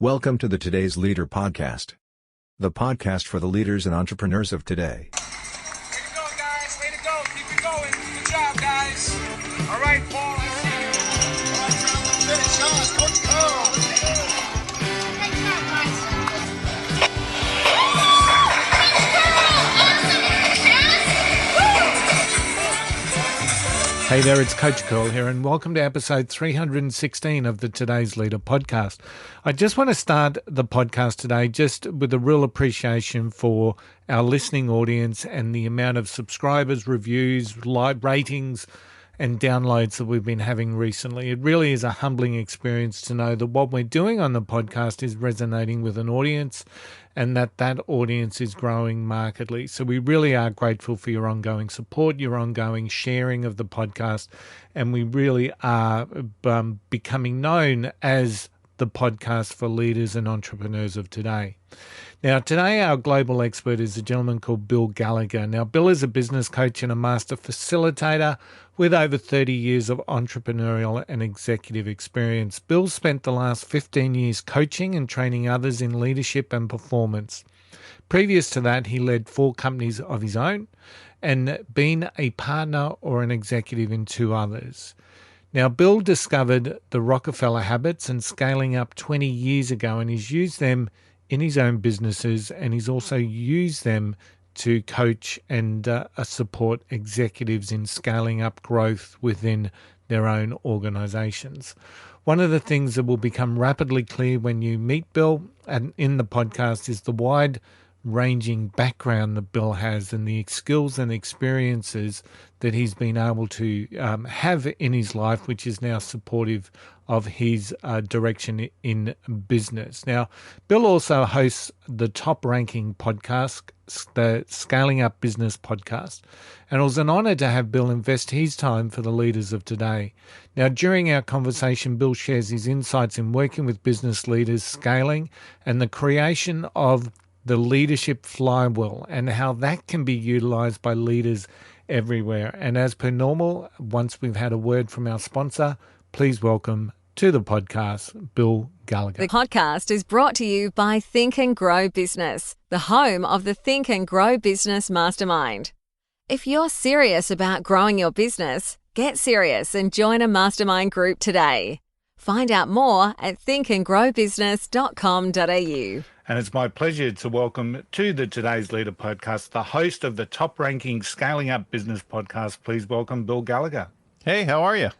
Welcome to the Today's Leader podcast, the podcast for the leaders and entrepreneurs of today. Way to go, guys. Way to go. Keep it going. Good job, guys. All right, Paul, I see you. All right, Charlie. Finish on. Coach Cole. Good job, guys. Hey there, it's Coach Curl here, and welcome to episode 316 of the Today's Leader podcast. I just want to start the podcast today just with a real appreciation for our listening audience and the amount of subscribers, reviews, like ratings, and downloads that we've been having recently. It really is a humbling experience to know that what we're doing on the podcast is resonating with an audience and that audience is growing markedly. So we really are grateful for your ongoing support, your ongoing sharing of the podcast, and we really are becoming known as the podcast for leaders and entrepreneurs of today. Now, today our global expert is a gentleman called Bill Gallagher. Now, Bill is a business coach and a master facilitator with over 30 years of entrepreneurial and executive experience. Bill spent the last 15 years coaching and training others in leadership and performance. Previous to that, he led 4 companies of his own and been a partner or an executive in 2 others. Now, Bill discovered the Rockefeller habits and scaling up 20 years ago, and he's used them in his own businesses, and he's also used them to coach and support executives in scaling up growth within their own organizations. One of the things that will become rapidly clear when you meet Bill and in the podcast is the wide-ranging background that Bill has and the skills and experiences that he's been able to have in his life, which is now supportive of his direction in business. Now, Bill also hosts the top-ranking podcast, the Scaling Up Business podcast, and it was an honor to have Bill invest his time for the leaders of today. Now, during our conversation, Bill shares his insights in working with business leaders, scaling, and the creation of the leadership flywheel and how that can be utilized by leaders everywhere. And as per normal, once we've had a word from our sponsor, please welcome to the podcast, Bill Gallagher. The podcast is brought to you by Think and Grow Business, the home of the Think and Grow Business Mastermind. If you're serious about growing your business, get serious and join a mastermind group today. Find out more at thinkandgrowbusiness.com.au. And it's my pleasure to welcome to the Today's Leader podcast, the host of the top-ranking Scaling Up Business podcast. Please welcome Bill Gallagher. Hey, how are you?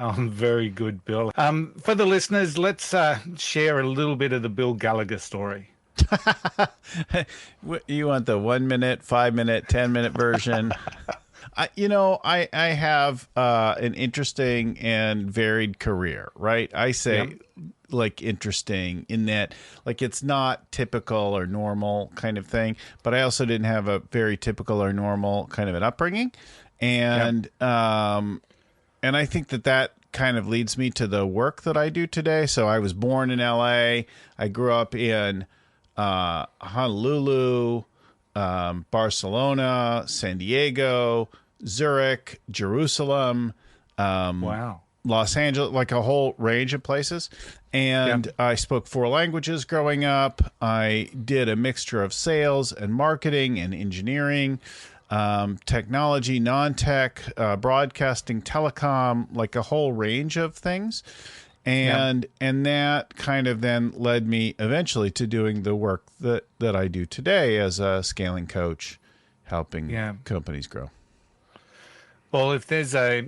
I'm very good, Bill. For the listeners, let's share a little bit of the Bill Gallagher story. You want the 1 minute, 5 minute, 10-minute version? I have an interesting and varied career, right? I say like interesting in that like it's not typical or normal kind of thing, but I also didn't have a very typical or normal kind of an upbringing. And I think that kind of leads me to the work that I do today. So I was born in LA. I grew up in Honolulu, Barcelona, San Diego, Zurich, Jerusalem, Los Angeles, like a whole range of places. And I spoke 4 languages growing up. I did a mixture of sales and marketing and engineering, technology, non-tech, broadcasting, telecom, like a whole range of things. And that kind of then led me eventually to doing the work that I do today as a scaling coach, helping companies grow. Well, if there's a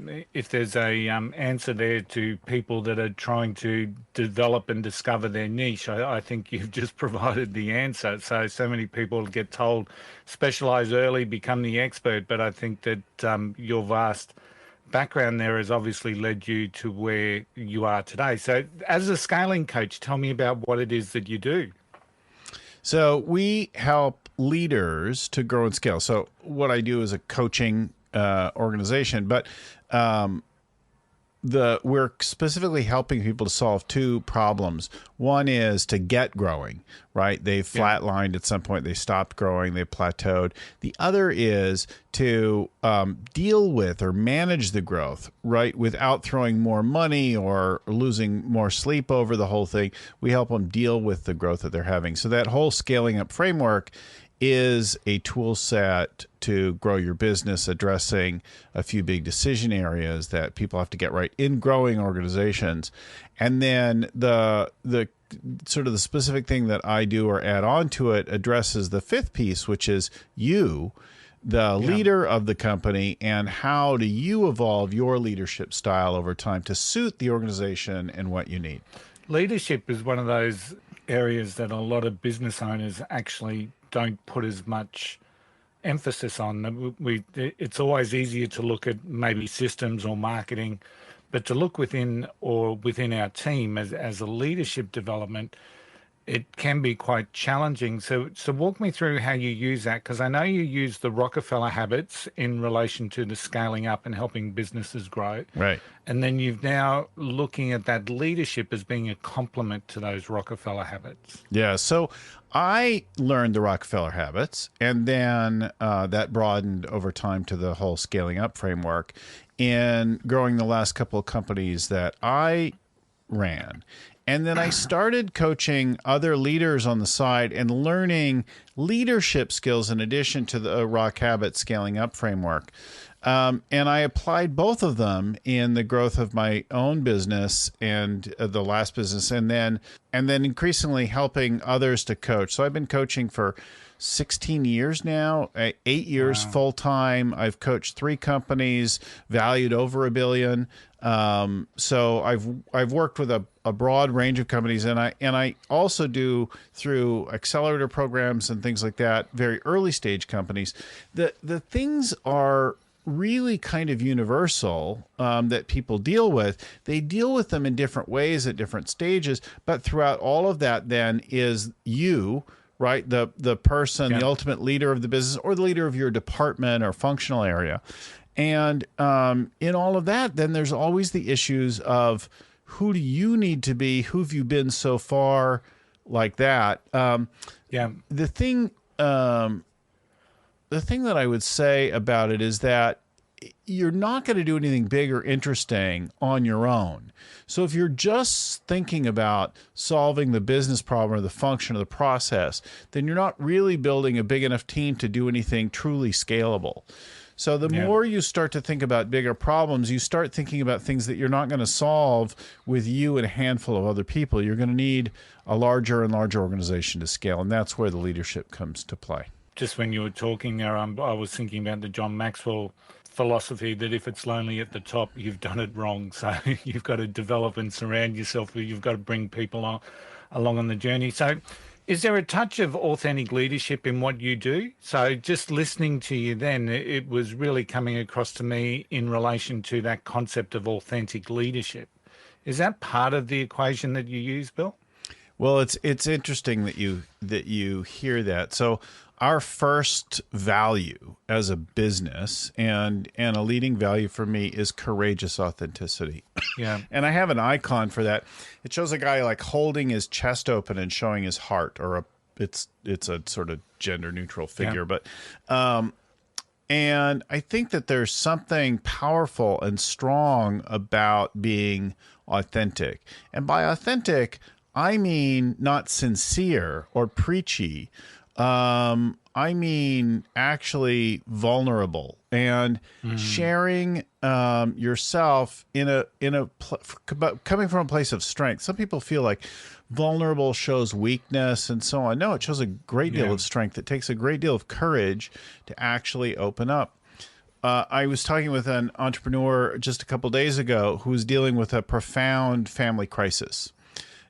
answer there to people that are trying to develop and discover their niche, I think you've just provided the answer. So many people get told, specialize early, become the expert. But I think that your vast background there has obviously led you to where you are today. So as a scaling coach, tell me about what it is that you do. So we help leaders to grow and scale. So what I do is a coaching organization, but we're specifically helping people to solve two problems. One is to get growing, right? They've flatlined at some point. They stopped growing. They plateaued. The other is to deal with or manage the growth, right? Without throwing more money or losing more sleep over the whole thing. We help them deal with the growth that they're having. So that whole scaling up framework is a tool set to grow your business, addressing a few big decision areas that people have to get right in growing organizations. And then the sort of the specific thing that I do or add on to it addresses the fifth piece, which is you, the leader of the company, and how do you evolve your leadership style over time to suit the organization and what you need. Leadership is one of those areas that a lot of business owners actually don't put as much emphasis on. It's always easier to look at maybe systems or marketing, but to look within our team as a leadership development, it can be quite challenging. So walk me through how you use that, because I know you use the Rockefeller habits in relation to the scaling up and helping businesses grow. Right. And then you've now looking at that leadership as being a complement to those Rockefeller habits. Yeah. So I learned the Rockefeller habits, and then that broadened over time to the whole scaling up framework in growing the last couple of companies that I ran. And then I started coaching other leaders on the side and learning leadership skills in addition to the Rock Habit scaling up framework. And I applied both of them in the growth of my own business and the last business, and then increasingly helping others to coach. So I've been coaching for 16 years now, 8 years full time. I've coached 3 companies valued over $1 billion. So I've worked with a broad range of companies, and I also do through accelerator programs and things like that, very early stage companies. The things are really kind of universal that people deal with. They deal with them in different ways at different stages, but throughout all of that then is you, right? The person, the ultimate leader of the business or the leader of your department or functional area. And in all of that, then there's always the issues of who do you need to be? Who have you been so far, like that? The thing that I would say about it is that you're not going to do anything big or interesting on your own. So if you're just thinking about solving the business problem or the function or the process, then you're not really building a big enough team to do anything truly scalable. So the more you start to think about bigger problems, you start thinking about things that you're not going to solve with you and a handful of other people. You're going to need a larger and larger organization to scale, and that's where the leadership comes to play. Just when you were talking there, I was thinking about the John Maxwell philosophy that if it's lonely at the top, you've done it wrong. So you've got to develop and surround yourself with, you've got to bring people along on the journey. So is there a touch of authentic leadership in what you do? So just listening to you then, it was really coming across to me in relation to that concept of authentic leadership. Is that part of the equation that you use, Bill? Well, it's interesting that you hear that. So our first value as a business and a leading value for me is courageous authenticity. Yeah. And I have an icon for that. It shows a guy like holding his chest open and showing his heart, or it's a sort of gender neutral figure. But and I think that there's something powerful and strong about being authentic. And by authentic, I mean not sincere or preachy. I mean actually vulnerable and sharing yourself coming from a place of strength. Some people feel like vulnerable shows weakness and so on. No, it shows a great deal of strength. It takes a great deal of courage to actually open up. I was talking with an entrepreneur just a couple days ago who was dealing with a profound family crisis.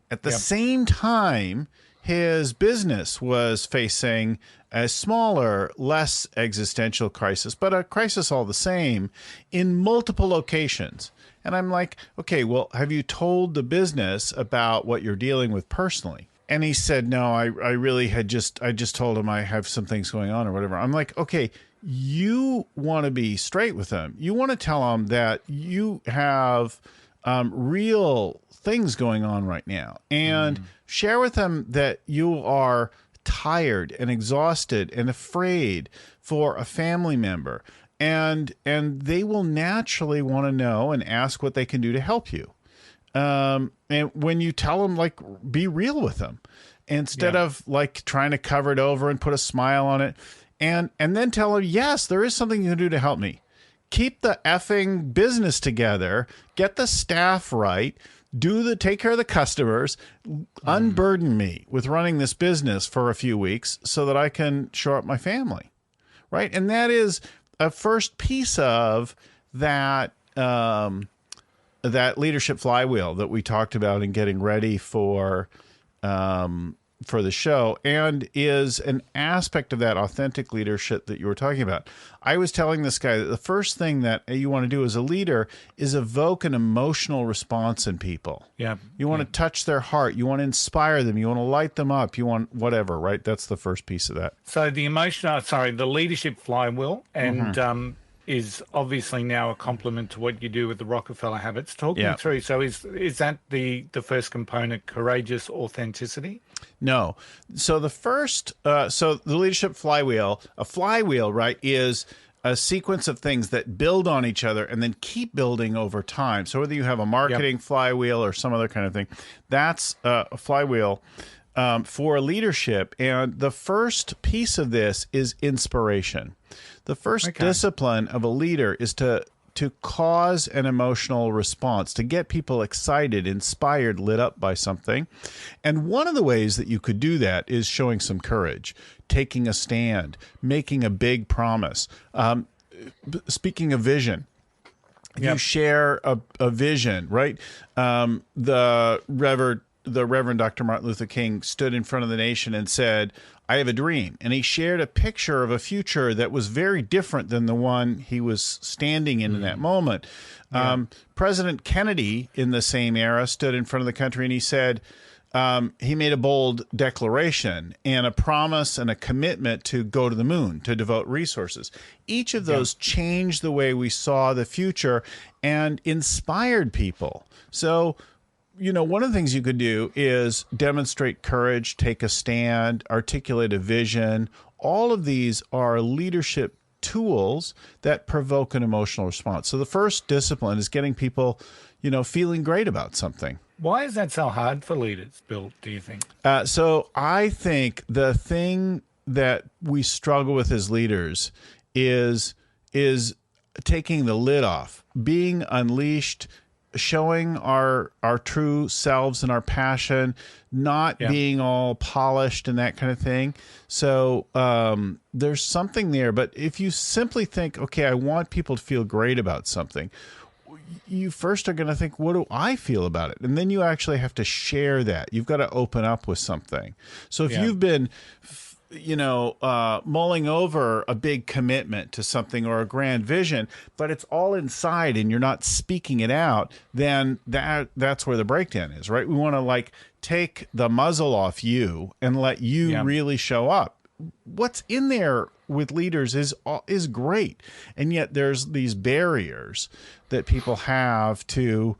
At the same time, his business was facing a smaller, less existential crisis, but a crisis all the same in multiple locations. And I'm like, okay, well, have you told the business about what you're dealing with personally? And he said, no, I really I just told him I have some things going on or whatever. I'm like, okay, you want to be straight with them. You want to tell them that you have real things going on right now, and share with them that you are tired and exhausted and afraid for a family member, and they will naturally want to know and ask what they can do to help you. And when you tell them, like, be real with them instead of like trying to cover it over and put a smile on it, and then tell them, yes, there is something you can do to help me. Keep the effing business together, get the staff right, take care of the customers, unburden me with running this business for a few weeks so that I can shore up my family. Right. And that is a first piece of that, that leadership flywheel that we talked about in getting ready for the show, and is an aspect of that authentic leadership that you were talking about. I was telling this guy that the first thing that you want to do as a leader is evoke an emotional response in people. Yeah. You want to touch their heart. You want to inspire them. You want to light them up. You want whatever, right? That's the first piece of that. So the the leadership flywheel, and is obviously now a complement to what you do with the Rockefeller habits. Talk me through. So is that the first component, courageous authenticity? No. So the first, so the leadership flywheel, a flywheel, right, is a sequence of things that build on each other and then keep building over time. So whether you have a marketing flywheel or some other kind of thing, that's a flywheel for leadership. And the first piece of this is inspiration. The first discipline of a leader is to cause an emotional response, to get people excited, inspired, lit up by something. And one of the ways that you could do that is showing some courage, taking a stand, making a big promise. Speaking of vision, you share a vision, right? The Reverend Dr. Martin Luther King stood in front of the nation and said, I have a dream. And he shared a picture of a future that was very different than the one he was standing in that moment. President Kennedy in the same era stood in front of the country and he said, he made a bold declaration and a promise and a commitment to go to the moon, to devote resources. Each of those changed the way we saw the future and inspired people. So, you know, one of the things you could do is demonstrate courage, take a stand, articulate a vision. All of these are leadership tools that provoke an emotional response. So the first discipline is getting people, you know, feeling great about something. Why is that so hard for leaders, Bill, do you think? So I think the thing that we struggle with as leaders is taking the lid off, being unleashed, showing our true selves and our passion, not being all polished and that kind of thing. So there's something there. But if you simply think, okay, I want people to feel great about something, you first are going to think, what do I feel about it? And then you actually have to share that. You've got to open up with something. So if you've been mulling over a big commitment to something or a grand vision, but it's all inside and you're not speaking it out, then that's where the breakdown is, right? We want to like take the muzzle off you and let you really show up. What's in there with leaders is great. And yet there's these barriers that people have to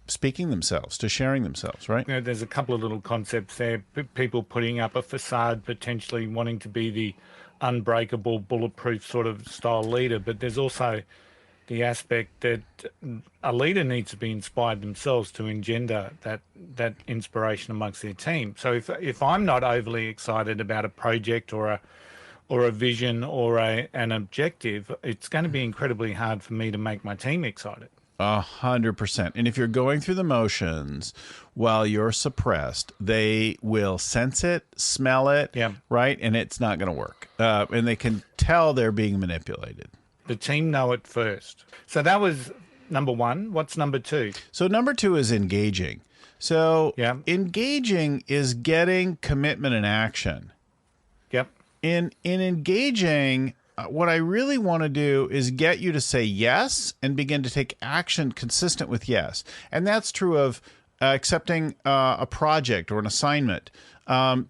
speaking themselves, to sharing themselves, right? You know, there's a couple of little concepts there. People putting up a facade, potentially wanting to be the unbreakable, bulletproof sort of style leader. But there's also the aspect that a leader needs to be inspired themselves to engender that inspiration amongst their team. So if I'm not overly excited about a project or a vision or an objective, it's going to be incredibly hard for me to make my team excited. 100%. And if you're going through the motions while you're suppressed, they will sense it, smell it, right? And it's not going to work. And they can tell they're being manipulated. The team know it first. So that was number one. What's number two? So number two is engaging. So engaging is getting commitment and action. Yep. In engaging, what I really want to do is get you to say yes and begin to take action consistent with yes. And that's true of accepting a project or an assignment,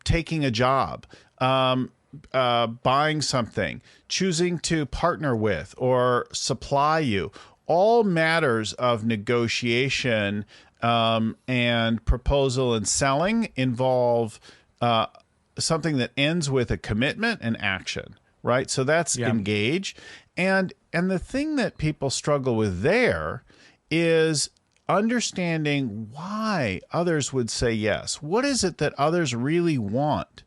taking a job, buying something, choosing to partner with or supply you. all matters of negotiation and proposal and selling involve something that ends with a commitment and action, right? So that's engage. And the thing that people struggle with there is understanding why others would say yes. What is it that others really want?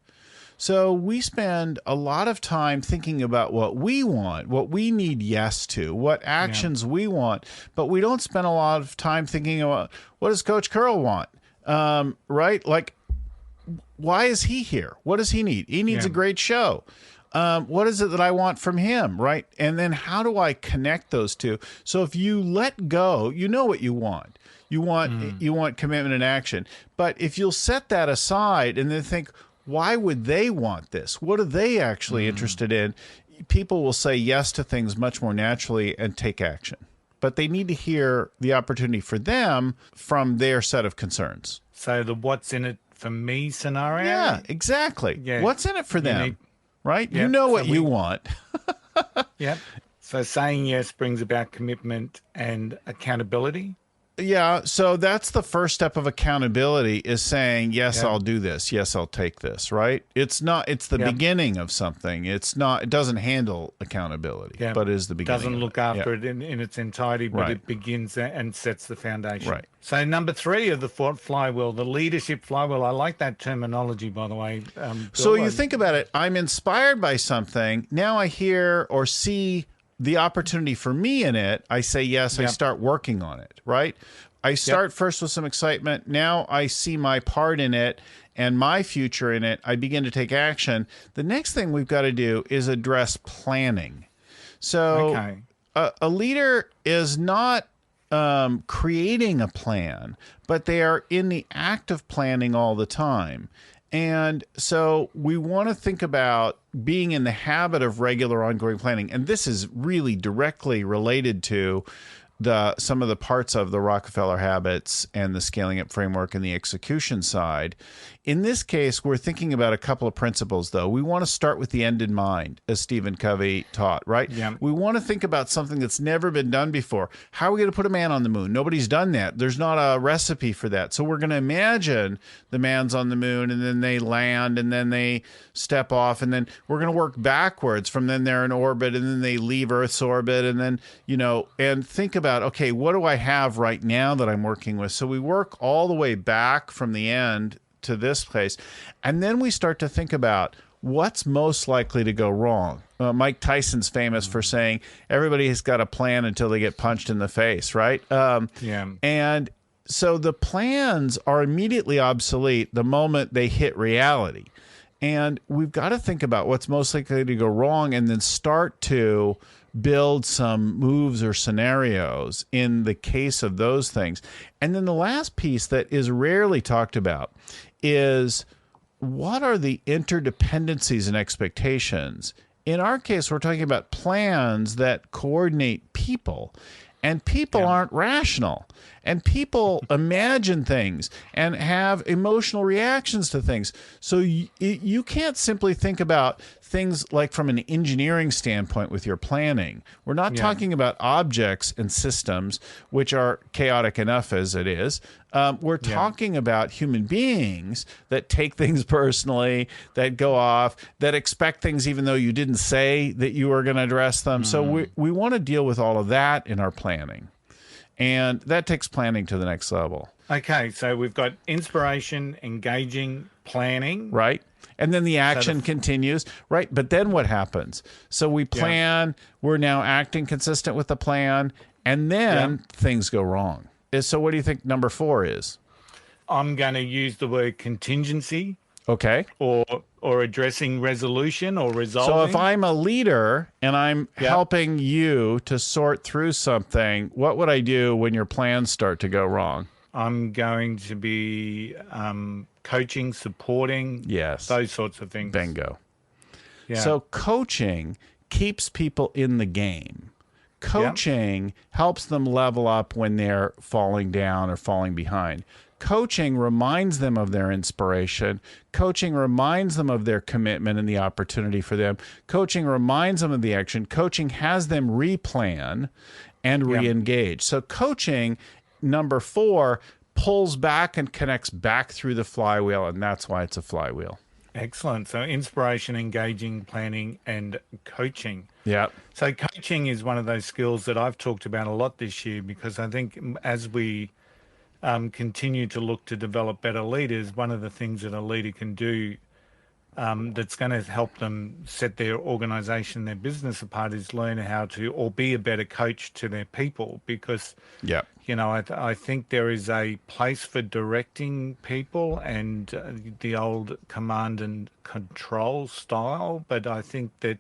So we spend a lot of time thinking about what we want, what we need yes to, what actions we want, but we don't spend a lot of time thinking about what does Coach Curl want, right? Like, why is he here? What does he need? He needs a great show. What is it that I want from him, right? And then how do I connect those two? So if you let go, you know what you want. You want commitment and action. But if you'll set that aside and then think, why would they want this? What are they actually interested in? People will say yes to things much more naturally and take action. But they need to hear the opportunity for them from their set of concerns. So the what's in it for me scenario? Yeah, exactly. Yeah. What's in it for them? Right? Yep. You know what you want. Yep. So saying yes brings about commitment and accountability. Yeah, so that's the first step of accountability is saying, yes, I'll do this. Yes, I'll take this, right? It's the beginning of something. It doesn't handle accountability, but it is the beginning. Doesn't look after it in its entirety, but it begins and sets the foundation. Right. So number 3 of the flywheel, the leadership flywheel. I like that terminology, by the way. So you think about it. I'm inspired by something. Now I hear or see the opportunity for me in it. I say yes, I start working on it, right? I start first with some excitement. Now I see my part in it and my future in it. I begin to take action. The next thing we've got to do is address planning. So a leader is not creating a plan, but they are in the act of planning all the time. And so we want to think about being in the habit of regular ongoing planning. And this is really directly related to some of the parts of the Rockefeller habits and the scaling up framework and the execution side. In this case, we're thinking about a couple of principles, though. We want to start with the end in mind, as Stephen Covey taught, right? Yeah. We want to think about something that's never been done before. How are we going to put a man on the moon? Nobody's done that. There's not a recipe for that. So we're going to imagine the man's on the moon, and then they land, and then they step off, and then we're going to work backwards from then they're in orbit, and then they leave Earth's orbit, and then, and think about, okay, what do I have right now that I'm working with? So we work all the way back from the end to this place. And then we start to think about what's most likely to go wrong. Mike Tyson's famous for saying everybody has got a plan until they get punched in the face, right? And so the plans are immediately obsolete the moment they hit reality. And we've got to think about what's most likely to go wrong and then start to build some moves or scenarios in the case of those things. And then the last piece that is rarely talked about is what are the interdependencies and expectations? In our case, we're talking about plans that coordinate people. And people aren't rational. And people imagine things and have emotional reactions to things. So you can't simply think about things like from an engineering standpoint with your planning. We're not talking about objects and systems, which are chaotic enough as it is. We're talking about human beings that take things personally, that go off, that expect things even though you didn't say that you were going to address them. So we want to deal with all of that in our planning. And that takes planning to the next level. Okay, so we've got inspiration, engaging, planning. Right. And then the action continues, right? But then what happens? So we plan, we're now acting consistent with the plan, and then things go wrong. So what do you think number 4 is? I'm going to use the word contingency. Okay. Or addressing resolution or resolving. So if I'm a leader and I'm helping you to sort through something, what would I do when your plans start to go wrong? I'm going to be coaching, supporting, those sorts of things. Bingo. Yeah. So coaching keeps people in the game. Coaching helps them level up when they're falling down or falling behind. Coaching reminds them of their inspiration. Coaching reminds them of their commitment and the opportunity for them. Coaching reminds them of the action. Coaching has them replan. and re-engage. So coaching, number 4, pulls back and connects back through the flywheel, and that's why it's a flywheel. Excellent. So inspiration, engaging, planning, and coaching. Yeah. So coaching is one of those skills that I've talked about a lot this year, because I think as we continue to look to develop better leaders, one of the things that a leader can do that's going to help them set their organization, their business apart, is learn how to, or be a better coach to their people. Because, you know, I think there is a place for directing people and the old command and control style, but I think that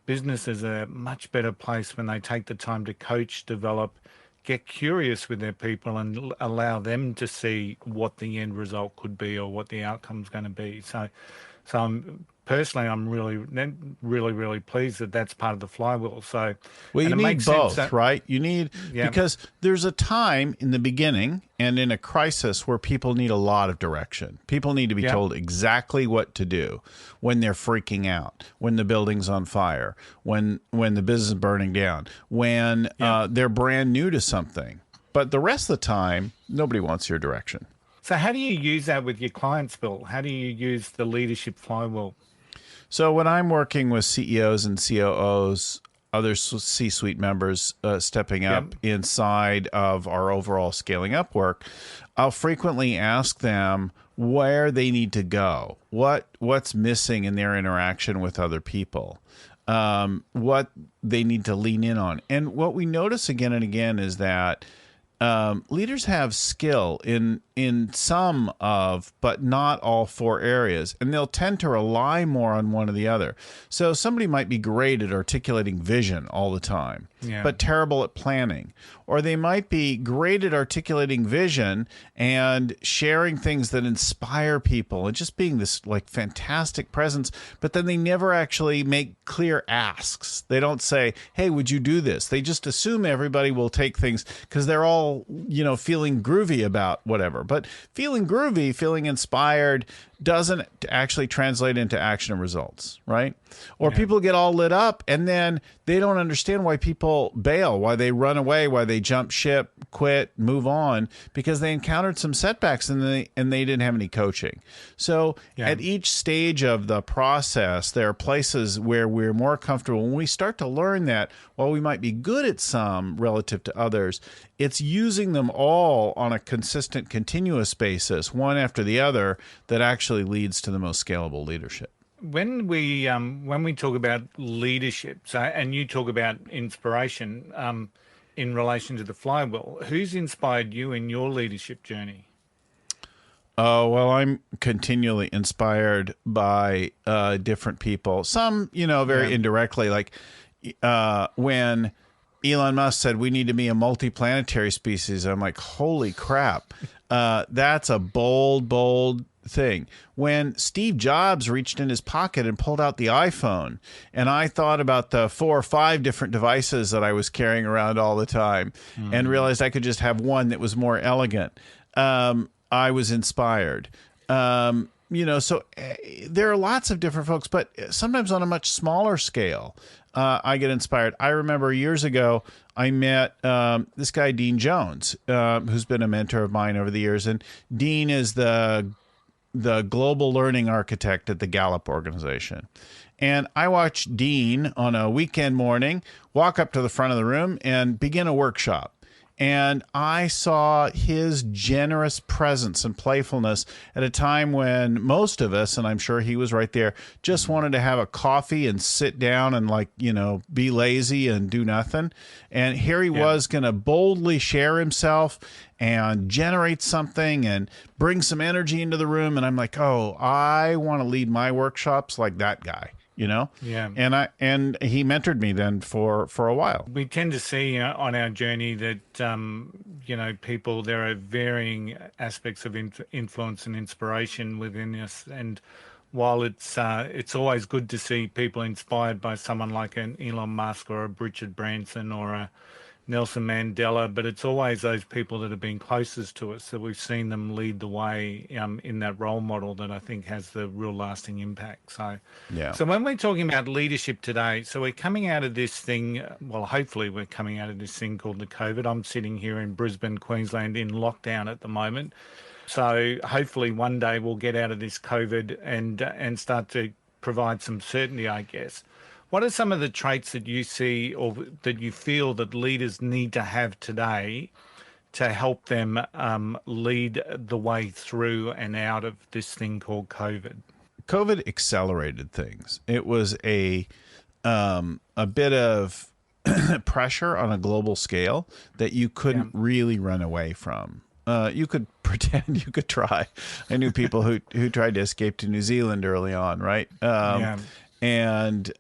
business is a much better place when they take the time to coach, develop, get curious with their people, and allow them to see what the end result could be or what the outcome's going to be. So I'm really pleased that that's part of the flywheel. So, well, you need both, right? You need, yeah, because there's a time in the beginning and in a crisis where people need a lot of direction. People need to be told exactly what to do when they're freaking out, when the building's on fire, when the business is burning down, when they're brand new to something. But the rest of the time, nobody wants your direction. So how do you use that with your clients, Bill? How do you use the leadership flywheel? So when I'm working with CEOs and COOs, other C-suite members stepping up inside of our overall scaling up work, I'll frequently ask them where they need to go, what's missing in their interaction with other people, what they need to lean in on. And what we notice again and again is that leaders have skill in some of, but not all 4 areas, and they'll tend to rely more on one or the other. So somebody might be great at articulating vision all the time, but terrible at planning. Or they might be great at articulating vision and sharing things that inspire people and just being this like fantastic presence, but then they never actually make clear asks. They don't say, hey, would you do this? They just assume everybody will take things because they're all, you know, feeling groovy about whatever. But feeling groovy, feeling inspired doesn't actually translate into action and results, right? Or people get all lit up and then they don't understand why people bail, why they run away, why they jump ship, quit, move on, because they encountered some setbacks and they didn't have any coaching. So at each stage of the process, there are places where we're more comfortable. When we start to learn that while we might be good at some relative to others, it's using them all on a consistent, continuous basis, one after the other, that actually leads to the most scalable leadership. When we talk about leadership, so, and you talk about inspiration in relation to the flywheel, who's inspired you in your leadership journey? Oh, well, I'm continually inspired by different people. Some, you know, very indirectly, like when Elon Musk said we need to be a multiplanetary species. I'm like, holy crap. That's a bold thing. When Steve Jobs reached in his pocket and pulled out the iPhone, and I thought about the 4 or 5 different devices that I was carrying around all the time and realized I could just have one that was more elegant, I was inspired. You know, so there are lots of different folks, but sometimes on a much smaller scale, I get inspired. I remember years ago, I met this guy, Dean Jones, who's been a mentor of mine over the years. And Dean is the global learning architect at the Gallup organization. And I watched Dean on a weekend morning walk up to the front of the room and begin a workshop. And I saw his generous presence and playfulness at a time when most of us, and I'm sure he was right there, just wanted to have a coffee and sit down and, like, you know, be lazy and do nothing. And here he was going to boldly share himself and generate something and bring some energy into the room. And I'm like, oh, I want to lead my workshops like that guy. You know, and he mentored me then for a while. We tend to see on our journey that you know, people, there are varying aspects of influence and inspiration within us, and while it's always good to see people inspired by someone like an Elon Musk or a Richard Branson or a Nelson Mandela, but it's always those people that have been closest to us that we've seen them lead the way in that role model that I think has the real lasting impact. So, Yeah. So when we're talking about leadership today, so we're coming out of this thing, well, hopefully we're coming out of this thing called the COVID. I'm sitting here in Brisbane, Queensland in lockdown at the moment. So hopefully one day we'll get out of this COVID and start to provide some certainty, I guess. What are some of the traits that you see or that you feel that leaders need to have today to help them lead the way through and out of this thing called COVID? COVID accelerated things. It was a bit of pressure on a global scale that you couldn't really run away from. You could pretend, you could try. I knew people who tried to escape to New Zealand early on, right? And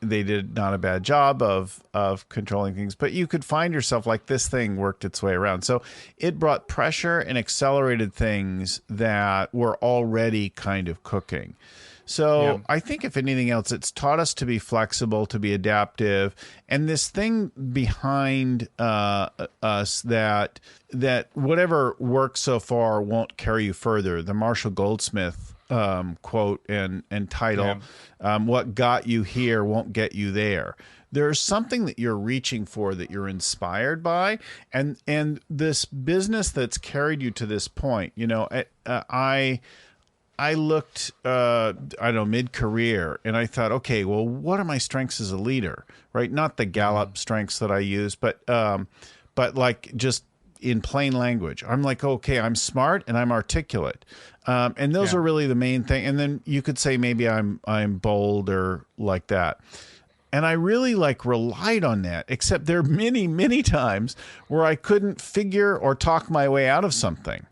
they did not a bad job of controlling things, but you could find yourself like this thing worked its way around. So it brought pressure and accelerated things that were already kind of cooking. So I think if anything else, it's taught us to be flexible, to be adaptive, and this thing behind us that whatever works so far won't carry you further. The Marshall Goldsmith quote and title, what got you here won't get you there. There's something that you're reaching for, that you're inspired by, and this business that's carried you to this point. You know, I looked, mid-career, and I thought, okay, well, what are my strengths as a leader, right? Not the Gallup strengths that I use, but like just in plain language. I'm like, okay, I'm smart and I'm articulate. And those are really the main thing. And then you could say maybe I'm bold or like that. And I really relied on that, except there are many, many times where I couldn't figure or talk my way out of something.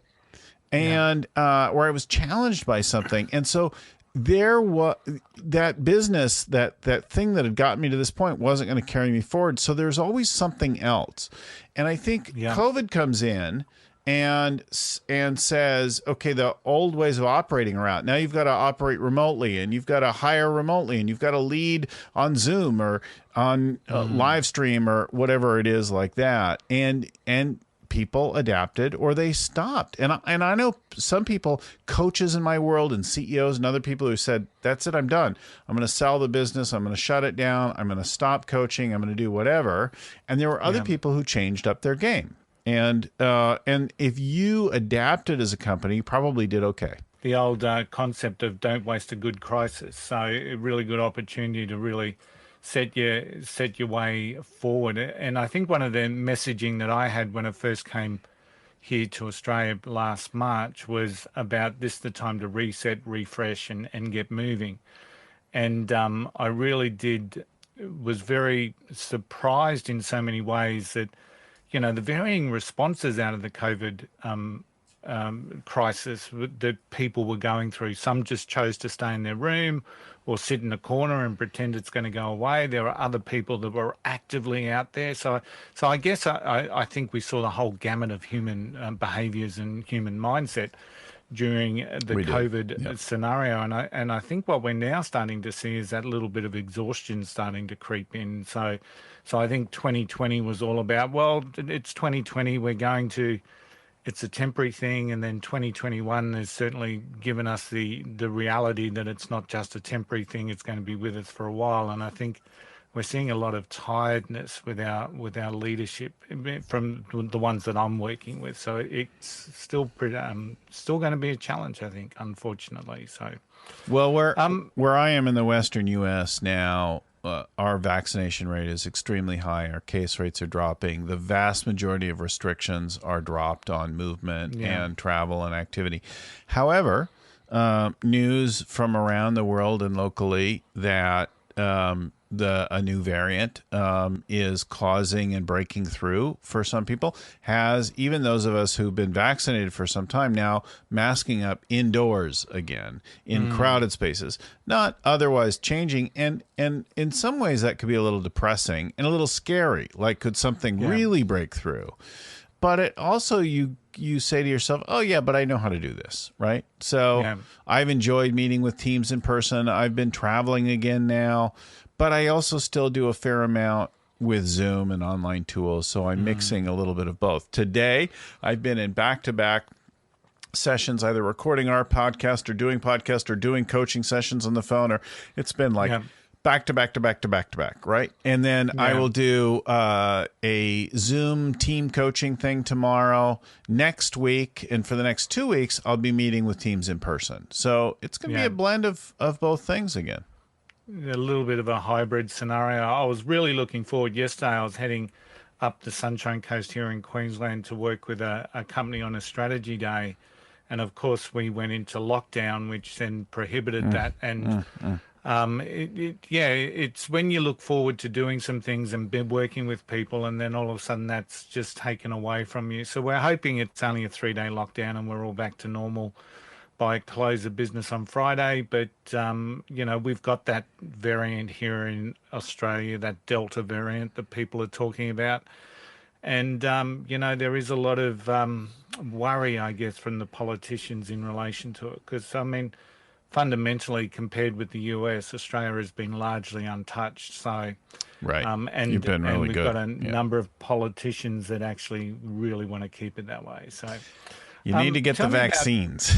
And where I was challenged by something. And so there was that business, that thing that had gotten me to this point wasn't going to carry me forward. So there's always something else. And I think COVID comes in and says, okay, the old ways of operating are out. Now you've got to operate remotely, and you've got to hire remotely, and you've got to lead on Zoom or on live stream or whatever it is like that. And people adapted or they stopped. And I know some people, coaches in my world and CEOs and other people who said, that's it, I'm done. I'm going to sell the business. I'm going to shut it down. I'm going to stop coaching. I'm going to do whatever. And there were other people who changed up their game. And if you adapted as a company, you probably did okay. The old concept of don't waste a good crisis. So a really good opportunity to really set your way forward. And I think one of the messaging that I had when I first came here to Australia last March was about this the time to reset, refresh, and get moving. And I really was very surprised in so many ways that, you know, the varying responses out of the COVID crisis that people were going through. Some just chose to stay in their room or sit in a corner and pretend it's going to go away. There were other people that were actively out there. So I guess I think we saw the whole gamut of human behaviours and human mindset during the COVID scenario. And I think what we're now starting to see is that little bit of exhaustion starting to creep in. So I think 2020 was all about, well, it's 2020, it's a temporary thing, and then 2021 has certainly given us the reality that it's not just a temporary thing, it's going to be with us for a while. And I think we're seeing a lot of tiredness with our leadership from the ones that I'm working with. So it's still going to be a challenge, I think, unfortunately. So, well, where I am in the Western U.S. now, our vaccination rate is extremely high. Our case rates are dropping. The vast majority of restrictions are dropped on movement and travel and activity. However, news from around the world and locally that a new variant is causing and breaking through for some people, has even those of us who've been vaccinated for some time now masking up indoors again in crowded spaces, not otherwise changing. And in some ways that could be a little depressing and a little scary. Like, could something really break through? But it also, you say to yourself, oh, yeah, but I know how to do this, right? So I've enjoyed meeting with teams in person. I've been traveling again now, but I also still do a fair amount with Zoom and online tools. So I'm mixing a little bit of both. Today, I've been in back-to-back sessions, either recording our podcast or doing coaching sessions on the phone, or it's been like back to back, right? And then I will do a Zoom team coaching thing tomorrow. Next week, and for the next 2 weeks, I'll be meeting with teams in person. So it's going to be a blend of both things again. A little bit of a hybrid scenario. I was really looking forward. Yesterday, I was heading up the Sunshine Coast here in Queensland to work with a company on a strategy day. And of course, we went into lockdown, which then prohibited that. And it's when you look forward to doing some things and been working with people, and then all of a sudden that's just taken away from you. So we're hoping it's only a 3-day lockdown and we're all back to normal by close of business on Friday. But, we've got that variant here in Australia, that Delta variant that people are talking about. And, there is a lot of worry, I guess, from the politicians in relation to it. Because, fundamentally, compared with the US, Australia has been largely untouched. So, right. And you've been really we've good. got a number of politicians that actually really want to keep it that way. So, you need to get the vaccines.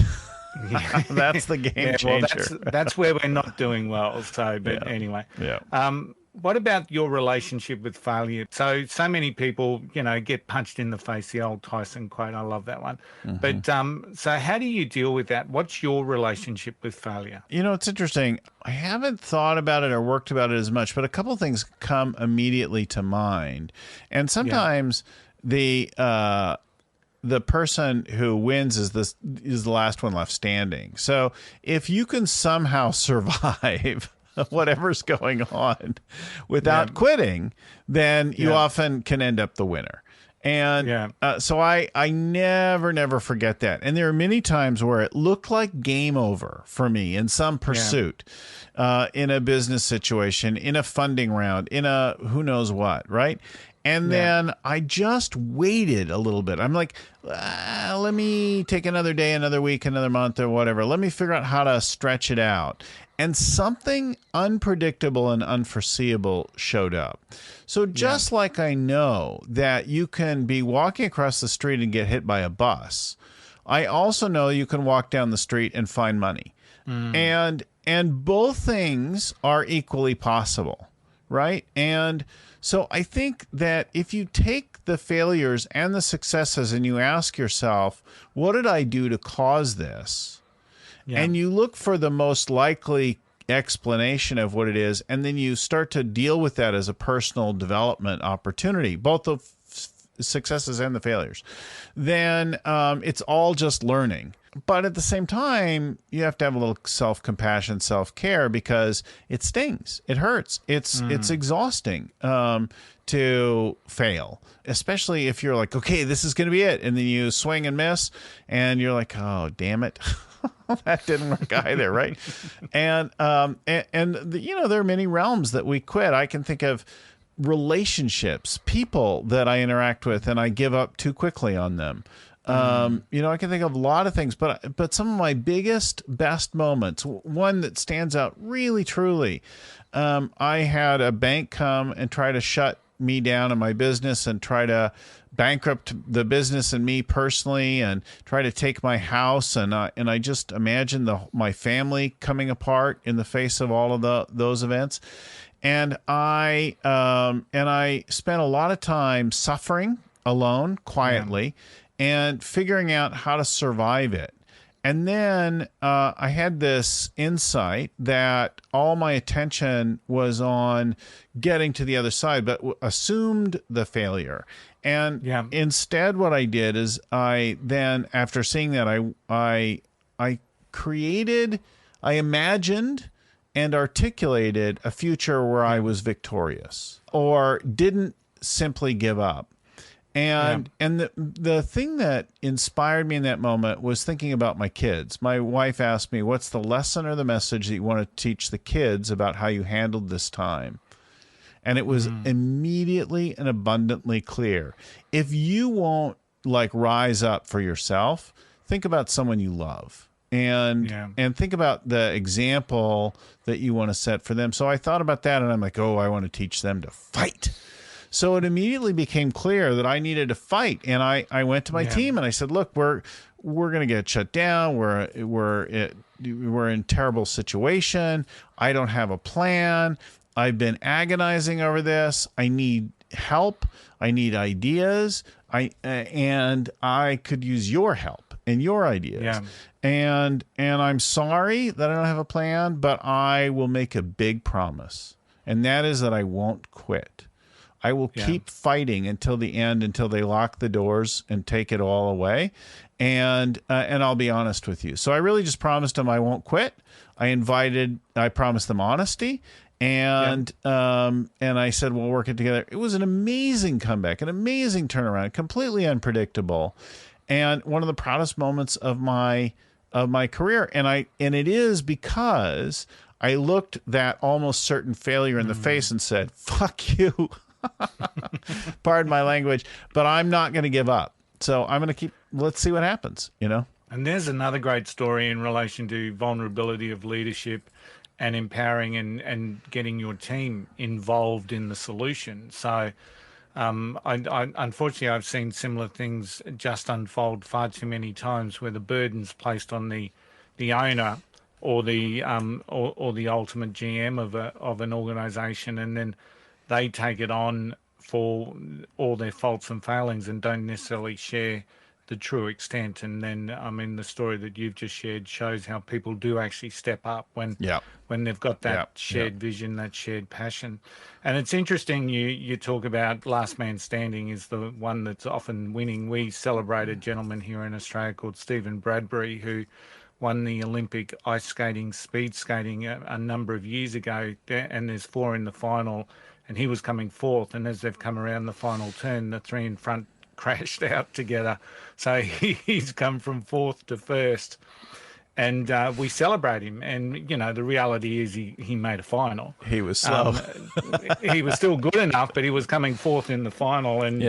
That's the game changer. Well, that's where we're not doing well. So, but anyway. What about your relationship with failure? So many people, get punched in the face, the old Tyson quote. I love that one. But so how do you deal with that? What's your relationship with failure? It's interesting. I haven't thought about it or worked about it as much, but a couple of things come immediately to mind. And sometimes the person who wins is the last one left standing. So if you can somehow survive whatever's going on without quitting, then you often can end up the winner. And so I never forget that. And there are many times where it looked like game over for me in some pursuit, in a business situation, in a funding round, in a who knows what, right? And then I just waited a little bit. I'm like, let me take another day, another week, another month or whatever. Let me figure out how to stretch it out. And something unpredictable and unforeseeable showed up. So just like I know that you can be walking across the street and get hit by a bus, I also know you can walk down the street and find money. And both things are equally possible, right? And so I think that if you take the failures and the successes and you ask yourself, what did I do to cause this? And you look for the most likely explanation of what it is, and then you start to deal with that as a personal development opportunity, both the successes and the failures, then it's all just learning. But at the same time, you have to have a little self-compassion, self-care, because it stings. It hurts. It's exhausting to fail, especially if you're like, okay, this is going to be it. And then you swing and miss, and you're like, oh, damn it. That didn't work either, right? And there are many realms that we quit. I can think of relationships, people that I interact with, and I give up too quickly on them. I can think of a lot of things, but some of my best moments, one that stands out really, truly, I had a bank come and try to shut me down in my business and try to bankrupt the business and me personally and try to take my house. And I just imagined my family coming apart in the face of all of those events. And I spent a lot of time suffering alone, quietly, and figuring out how to survive it. And then I had this insight that all my attention was on getting to the other side, but assumed the failure. And instead what I did is after seeing that, I imagined and articulated a future where I was victorious or didn't simply give up. And the thing that inspired me in that moment was thinking about my kids. My wife asked me, what's the lesson or the message that you want to teach the kids about how you handled this time? And it was immediately and abundantly clear. If you won't rise up for yourself, think about someone you love and think about the example that you want to set for them. So I thought about that and I'm like, I want to teach them to fight. So it immediately became clear that I needed to fight. And I went to my team and I said, look, we're going to get shut down. We're in a terrible situation. I don't have a plan. I've been agonizing over this. I need help. I need ideas. And I could use your help and your ideas. Yeah. And I'm sorry that I don't have a plan, but I will make a big promise. And that is that I won't quit. I will keep fighting until the end, until they lock the doors and take it all away. And I'll be honest with you. So I really just promised them I won't quit. I promised them honesty. And I said, we'll work it together. It was an amazing comeback, an amazing turnaround, completely unpredictable. And one of the proudest moments of my career. And it is because I looked that almost certain failure in the face and said, fuck you. Pardon my language, but I'm not going to give up. So I'm going to let's see what happens, And there's another great story in relation to vulnerability of leadership and empowering and getting your team involved in the solution. So unfortunately, I've seen similar things just unfold far too many times where the burden's placed on the owner or the ultimate GM of an organization, and then they take it on for all their faults and failings and don't necessarily share the true extent. And then, the story that you've just shared shows how people do actually step up when they've got that shared vision, that shared passion. And it's interesting, you talk about last man standing is the one that's often winning. We celebrate a gentleman here in Australia called Stephen Bradbury, who won the Olympic ice skating, speed skating a number of years ago, and there's 4 in the final, and he was coming fourth, and as they've come around the final turn, the 3 in front crashed out together. So he's come from fourth to first, and we celebrate him. And, the reality is he made a final. He was slow. He was still good enough, but he was coming fourth in the final and,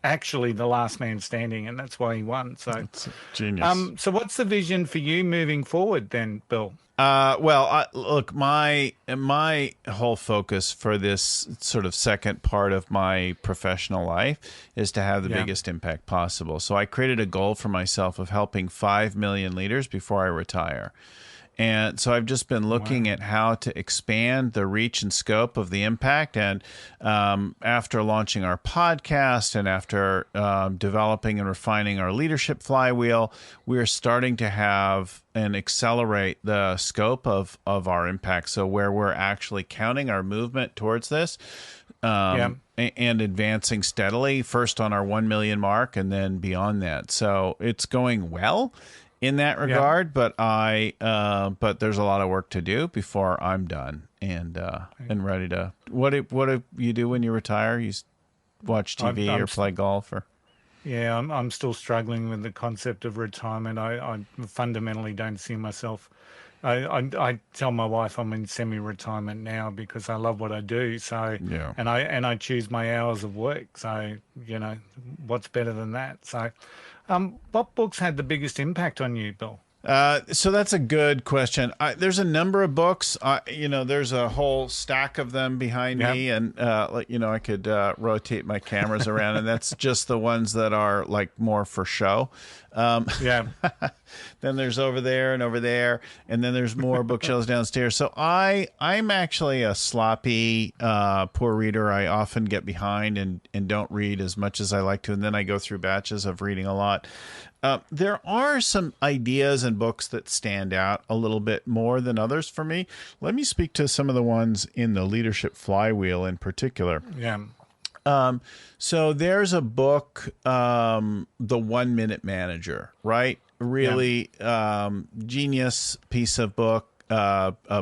actually the last man standing, and that's why he won. So it's genius. So what's the vision for you moving forward then, Bill? Look, my whole focus for this sort of second part of my professional life is to have the biggest impact possible. So I created a goal for myself of helping 5 million leaders before I retire. And so I've just been looking at how to expand the reach and scope of the impact. And after launching our podcast and after developing and refining our leadership flywheel, we're starting to have and accelerate the scope of our impact. So where we're actually counting our movement towards this and advancing steadily, first on our 1 million mark and then beyond that. So it's going well in that regard, but there's a lot of work to do before I'm done and ready to. What do you do when you retire? You watch TV or play golf or? Yeah, I'm still struggling with the concept of retirement. I fundamentally don't see myself. I tell my wife I'm in semi-retirement now because I love what I do. So and I choose my hours of work. So what's better than that? So. What books had the biggest impact on you, Bill? So that's a good question. There's a number of books. There's a whole stack of them behind me, and I could rotate my cameras around, and that's just the ones that are like more for show. Then there's over there, and then there's more bookshelves downstairs. So I'm actually a sloppy, poor reader. I often get behind and don't read as much as I like to, and then I go through batches of reading a lot. There are some ideas and books that stand out a little bit more than others for me. Let me speak to some of the ones in the leadership flywheel in particular. So there's a book, The 1 Minute Manager, right? Really genius piece of book. The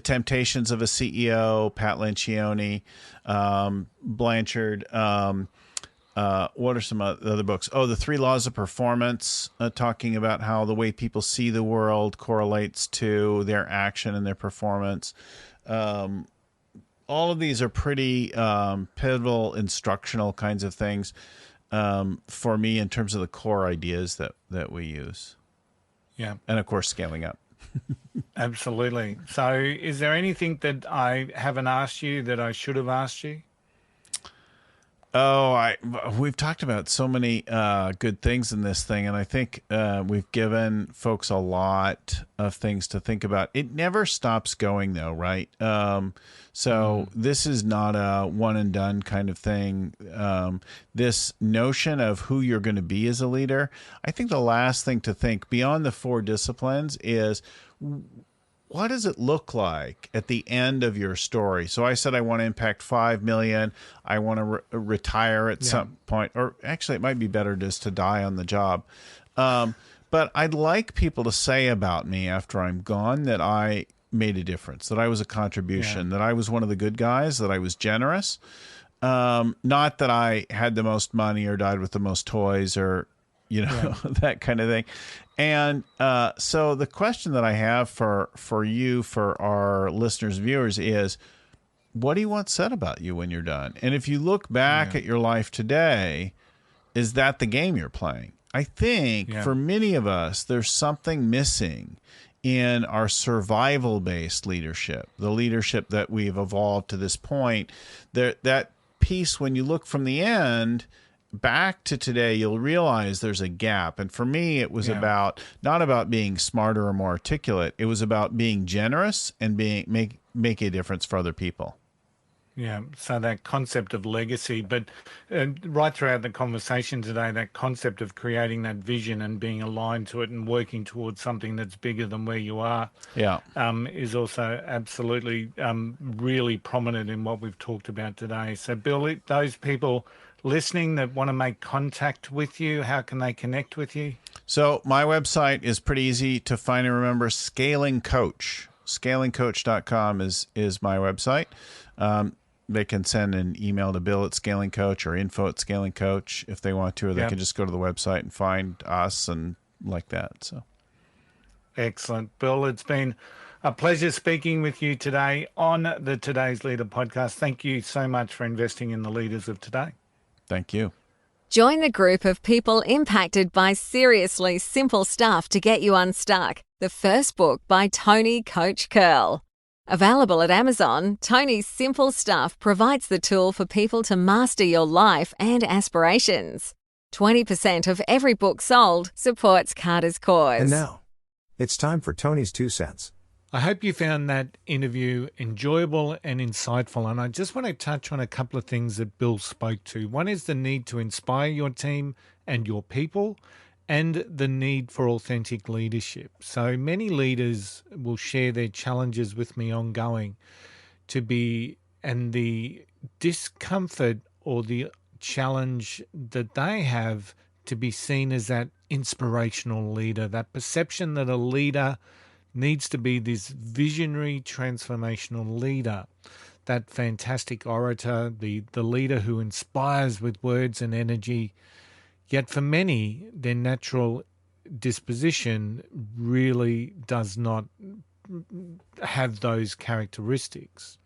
Temptations of a CEO, Pat Lencioni, Blanchard. What are some other books? Oh, The 3 Laws of Performance, talking about how the way people see the world correlates to their action and their performance. All of these are pretty pivotal, instructional kinds of things for me in terms of the core ideas that we use. Yeah. And, of course, scaling up. Absolutely. So is there anything that I haven't asked you that I should have asked you? We've talked about so many good things in this thing, and I think we've given folks a lot of things to think about. It never stops going, though, right? So this is not a one and done kind of thing. This notion of who you're going to be as a leader, I think the last thing to think beyond the 4 disciplines is, what does it look like at the end of your story? So I said I want to impact 5 million. I want to retire at some point, or actually it might be better just to die on the job. But I'd like people to say about me after I'm gone that I made a difference, that I was a contribution, that I was one of the good guys, that I was generous. Not that I had the most money or died with the most toys or, that kind of thing. And so the question that I have for you, for our listeners, viewers, is, what do you want said about you when you're done? And if you look back at your life today, is that the game you're playing? I think for many of us, there's something missing in our survival-based leadership, the leadership that we've evolved to this point. That piece, when you look from the end back to today, you'll realize there's a gap. And for me, it was not about being smarter or more articulate. It was about being generous and make a difference for other people. Yeah, so that concept of legacy, but right throughout the conversation today, that concept of creating that vision and being aligned to it and working towards something that's bigger than where you are is also absolutely really prominent in what we've talked about today. So, Bill, those people listening that want to make contact with you, how can they connect with you? So my website is pretty easy to find and remember, Scaling Coach. ScalingCoach.com is my website. They can send an email to Bill at Scaling Coach or info at Scaling Coach if they want to, or they can just go to the website and find us and like that. So, excellent. Bill, it's been a pleasure speaking with you today on the Today's Leader podcast. Thank you so much for investing in the leaders of today. Thank you. Join the group of people impacted by seriously simple stuff to get you unstuck. The first book by Tony Coach Curl. Available at Amazon, Tony's Simple Stuff provides the tool for people to master your life and aspirations. 20% of every book sold supports Carter's cause. And now, it's time for Tony's 2 cents. I hope you found that interview enjoyable and insightful, and I just want to touch on a couple of things that Bill spoke to. One is the need to inspire your team and your people, and the need for authentic leadership. So many leaders will share their challenges with me ongoing and the discomfort or the challenge that they have to be seen as that inspirational leader, that perception that a leader needs to be this visionary, transformational leader, that fantastic orator, the leader who inspires with words and energy. Yet for many, their natural disposition really does not have those characteristics.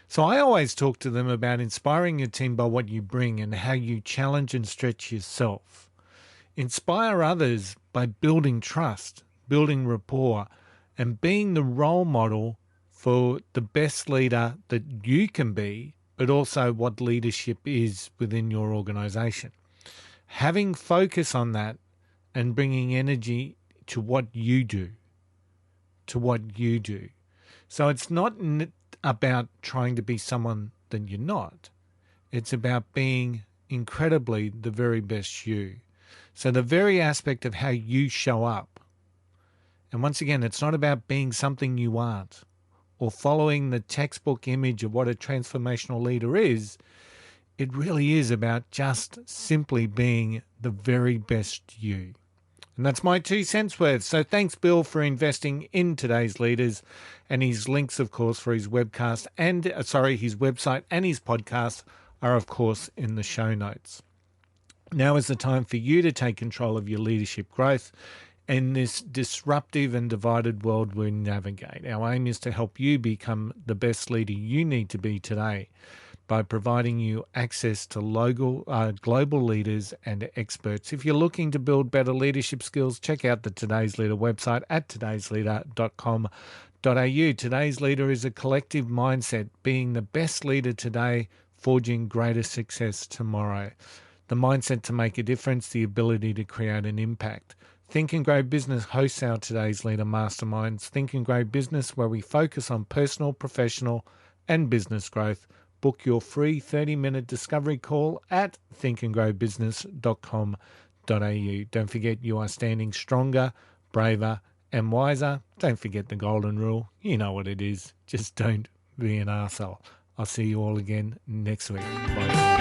So I always talk to them about inspiring your team by what you bring and how you challenge and stretch yourself. Inspire others by building trust, building rapport, and being the role model for the best leader that you can be, but also what leadership is within your organization. Having focus on that and bringing energy to what you do, So it's not about trying to be someone that you're not. It's about being incredibly the very best you. So the very aspect of how you show up. And once again, it's not about being something you aren't or following the textbook image of what a transformational leader is. It really is about just simply being the very best you. And that's my 2 cents worth. So thanks, Bill, for investing in Today's Leaders, and his links, of course, for his webcast and his website and his podcast are, of course, in the show notes. Now is the time for you to take control of your leadership growth in this disruptive and divided world we navigate. Our aim is to help you become the best leader you need to be today, by providing you access to global leaders and experts. If you're looking to build better leadership skills, check out the Today's Leader website at todaysleader.com.au. Today's Leader is a collective mindset, being the best leader today forging greater success tomorrow. The mindset to make a difference, the ability to create an impact. Think and Grow Business hosts our Today's Leader Masterminds. Think and Grow Business, where we focus on personal, professional, and business growth. Book your free 30-minute discovery call at thinkandgrowbusiness.com.au. Don't forget, you are standing stronger, braver, and wiser. Don't forget the golden rule. You know what it is. Just don't be an arsehole. I'll see you all again next week. Bye.